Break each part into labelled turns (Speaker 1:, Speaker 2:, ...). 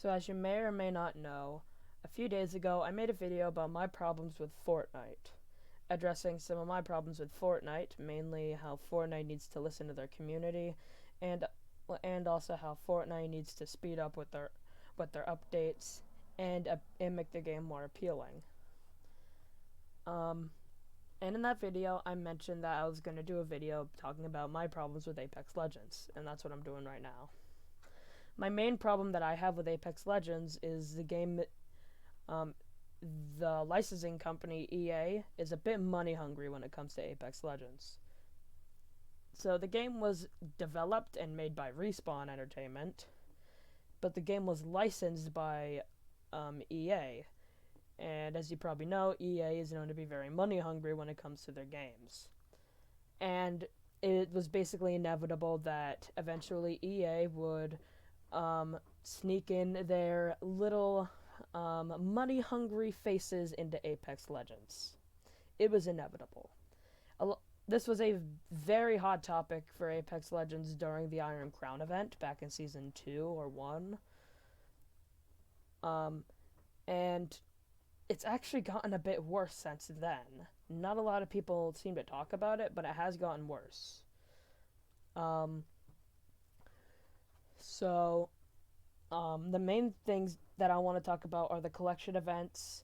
Speaker 1: So as you may or may not know, a few days ago I made a video about my problems with Fortnite, addressing some of my problems with Fortnite, mainly how Fortnite needs to listen to their community, and also how Fortnite needs to speed up with their updates and make the game more appealing. And in that video, I mentioned that I was going to do a video talking about my problems with Apex Legends, and that's what I'm doing right now. My main problem that I have with Apex Legends is the licensing company EA is a bit money hungry when it comes to Apex Legends. So the game was developed and made by Respawn Entertainment, but the game was licensed by EA. And as you probably know, EA is known to be very money hungry when it comes to their games. And it was basically inevitable that eventually EA would sneak in their little money hungry faces into Apex Legends. It was inevitable. This was a very hot topic for Apex Legends during the Iron Crown event back in Season 2 or 1. And it's actually gotten a bit worse since then. Not a lot of people seem to talk about it, but it has gotten worse. The main things that I want to talk about are the collection events,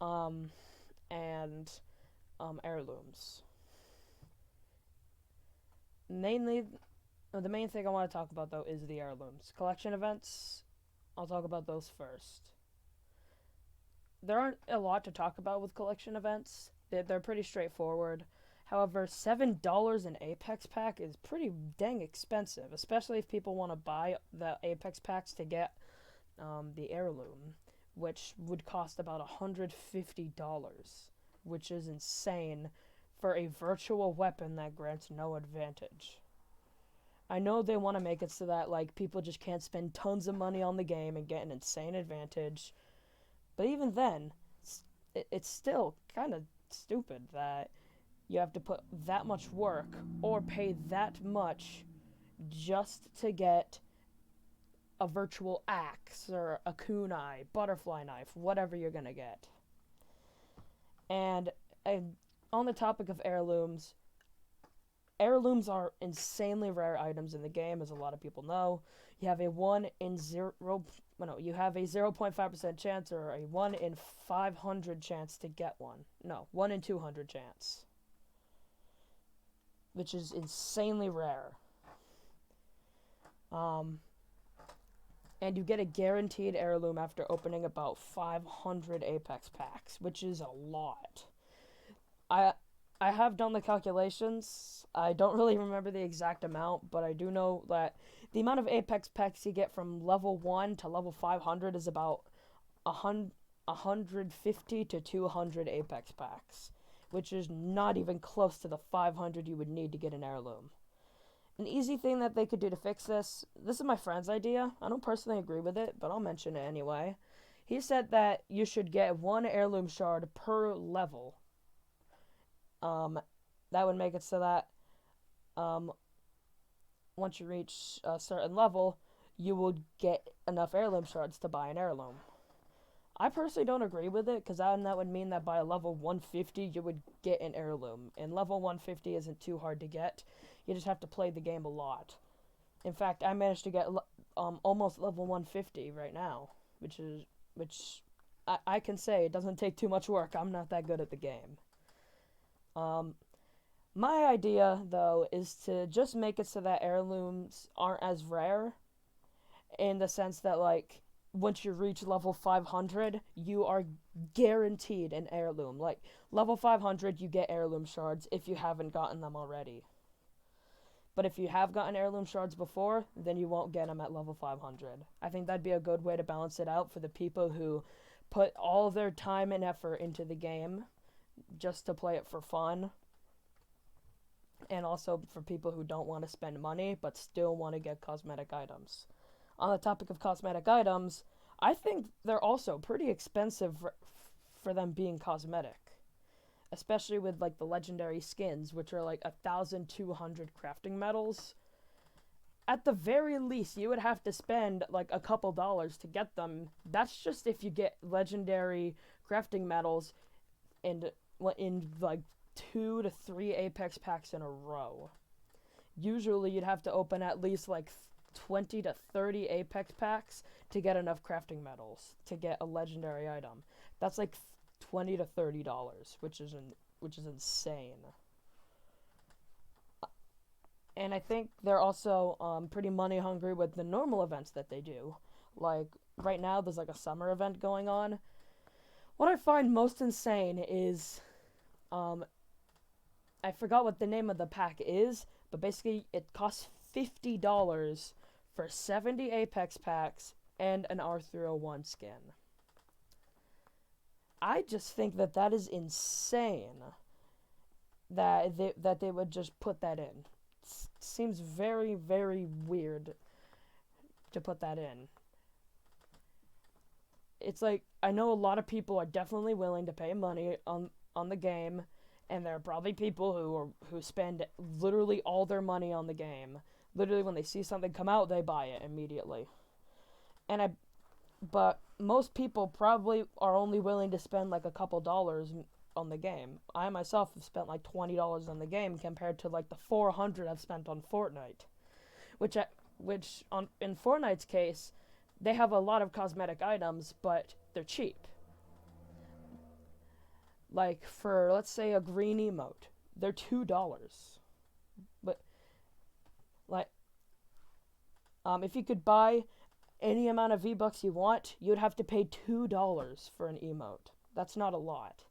Speaker 1: and heirlooms. Mainly, the main thing I want to talk about though is the heirlooms. Collection events, I'll talk about those first. There aren't a lot to talk about with collection events. They're pretty straightforward. However, $7 an Apex pack is pretty dang expensive, especially if people want to buy the Apex packs to get the heirloom, which would cost about $150, which is insane for a virtual weapon that grants no advantage. I know they want to make it so that like people just can't spend tons of money on the game and get an insane advantage, but even then, it's still kind of stupid that you have to put that much work or pay that much just to get a virtual axe or a kunai, butterfly knife, whatever you're gonna get. And on the topic of heirlooms, heirlooms are insanely rare items in the game, as a lot of people know. You have a 0.5% chance or a 1 in 500 chance to get one. No, 1 in 200 chance, which is insanely rare. And you get a guaranteed heirloom after opening about 500 Apex packs, which is a lot. I have done the calculations. I don't really remember the exact amount, but I do know that the amount of Apex packs you get from level 1 to level 500 is about 150 to 200 Apex packs, which is not even close to the 500 you would need to get an heirloom. An easy thing that they could do to fix this is my friend's idea. I don't personally agree with it, but I'll mention it anyway. He said that you should get 1 heirloom shard per level. That would make it so that once you reach a certain level, you would get enough heirloom shards to buy an heirloom. I personally don't agree with it, because that would mean that by level 150 you would get an heirloom, and level 150 isn't too hard to get. You just have to play the game a lot. In fact, I managed to get almost level 150 right now, which I can say it doesn't take too much work. I'm not that good at the game. My idea, though, is to just make it so that heirlooms aren't as rare, in the sense that, like, once you reach level 500, you are guaranteed an heirloom. Like, level 500, you get heirloom shards if you haven't gotten them already. But if you have gotten heirloom shards before, then you won't get them at level 500. I think that'd be a good way to balance it out for the people who put all of their time and effort into the game just to play it for fun. And also for people who don't want to spend money but still want to get cosmetic items. On the topic of cosmetic items, I think they're also pretty expensive for them being cosmetic. Especially with like the legendary skins, which are like 1,200 crafting medals. at the very least, you would have to spend like a couple dollars to get them. That's just if you get legendary crafting medals and in like 2 to 3 Apex packs in a row. Usually, you'd have to open at least like 20 to 30 Apex packs to get enough crafting medals to get a legendary item. That's like $20 to $30, which is insane. And I think they're also pretty money hungry with the normal events that they do. Like right now, there's like a summer event going on. What I find most insane is, I forgot what the name of the pack is, but basically it costs $50 for 70 Apex packs and an R301 skin. I just think that is insane that they would just put that in. Seems very, very weird to put that in. It's like, I know a lot of people are definitely willing to pay money on the game, and there are probably people who spend literally all their money on the game. Literally, when they see something come out, they buy it immediately. But most people probably are only willing to spend like a couple dollars on the game. I myself have spent like $20 on the game compared to like the $400 I've spent on Fortnite, in Fortnite's case, they have a lot of cosmetic items, but they're cheap. Like for, let's say, a green emote, they're $2. But like, if you could buy any amount of V-Bucks you want, you'd have to pay $2 for an emote. That's not a lot.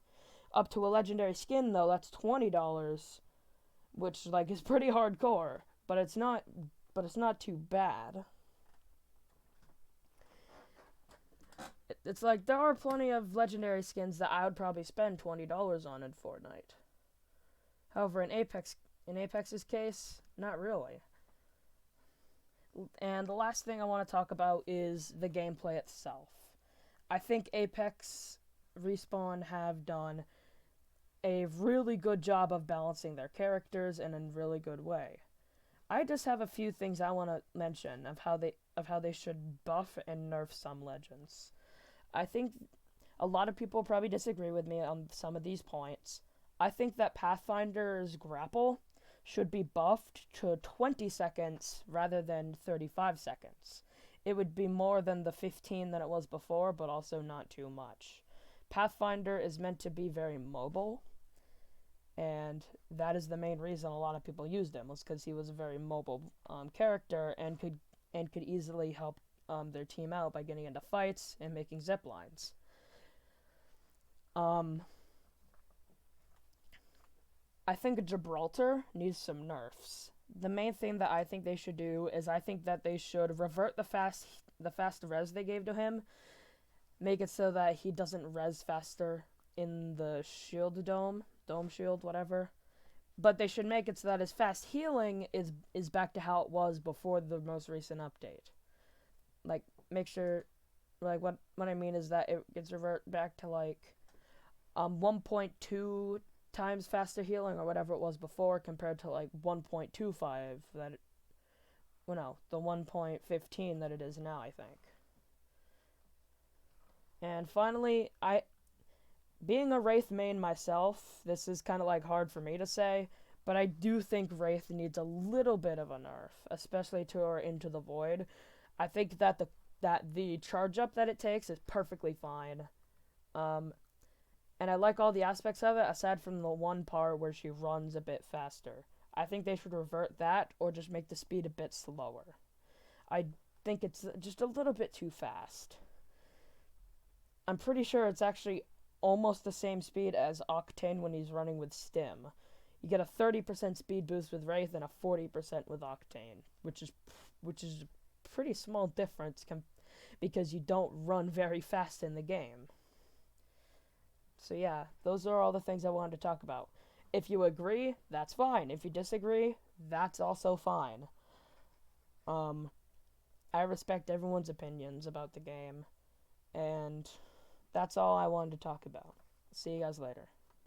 Speaker 1: Up to a legendary skin, though, that's $20, which like is pretty hardcore, but it's not too bad. It's like there are plenty of legendary skins that I would probably spend $20 on in Fortnite. However, in Apex's case, not really. And the last thing I want to talk about is the gameplay itself. I think Apex Respawn have done a really good job of balancing their characters in a really good way. I just have a few things I want to mention of how they should buff and nerf some legends. I think a lot of people probably disagree with me on some of these points. I think that Pathfinder's grapple should be buffed to 20 seconds rather than 35 seconds. It would be more than the 15 that it was before, but also not too much. Pathfinder is meant to be very mobile, and that is the main reason a lot of people used him, was because he was a very mobile character and could easily help their team out by getting into fights and making zip lines. I think Gibraltar needs some nerfs. The main thing that I think they should do is I think that they should revert the fast res they gave to him, make it so that he doesn't res faster in the shield dome shield, whatever. But they should make it so that his fast healing is back to how it was before the most recent update. Like, make sure, like, what I mean is that it gets revert back to like 1.2 times faster healing or whatever it was before, compared to like 1.25 the 1.15 that it is now, I think. And finally, being a Wraith main myself, this is kind of like hard for me to say, but I do think Wraith needs a little bit of a nerf, especially to our Into the Void. I think that the charge up that it takes is perfectly fine. And I like all the aspects of it, aside from the one part where she runs a bit faster. I think they should revert that, or just make the speed a bit slower. I think it's just a little bit too fast. I'm pretty sure it's actually almost the same speed as Octane when he's running with Stim. You get a 30% speed boost with Wraith and a 40% with Octane, which is a pretty small difference because you don't run very fast in the game. So yeah, those are all the things I wanted to talk about. If you agree, that's fine. If you disagree, that's also fine. I respect everyone's opinions about the game, and that's all I wanted to talk about. See you guys later.